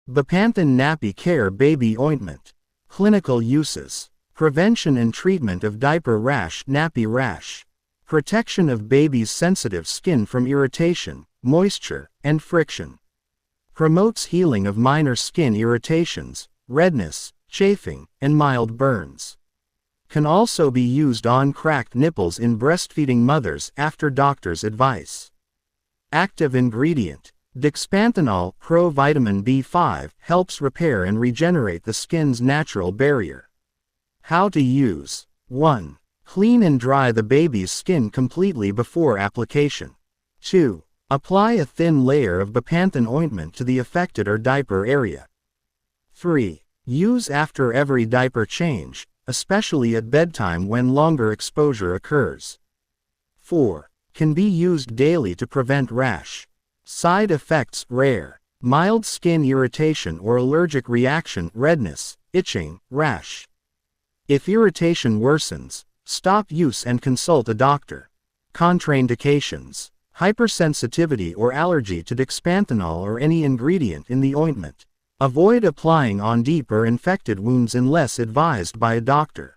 Bepanthen Nappy Care Baby Ointment. Clinical uses. Prevention and treatment of diaper rash, nappy rash. Protection of baby's sensitive skin from irritation, moisture, and friction. Promotes healing of minor skin irritations, redness, chafing, and mild burns. Can also be used on cracked nipples in breastfeeding mothers after doctor's advice. Active ingredient. Dexpanthenol, pro-vitamin B5, helps repair and regenerate the skin's natural barrier. How to use. 1. Clean and dry the baby's skin completely before application. 2. Apply a thin layer of Bepanthen ointment to the affected or diaper area. 3. Use after every diaper change, especially at bedtime when longer exposure occurs. 4. Can be used daily to prevent rash. Side effects rare. Mild skin irritation or allergic reaction, redness, itching, rash. If irritation worsens, stop use and consult a doctor. Contraindications. Hypersensitivity or allergy to Dexpanthenol or any ingredient in the ointment. Avoid applying on deep or infected wounds unless advised by a doctor.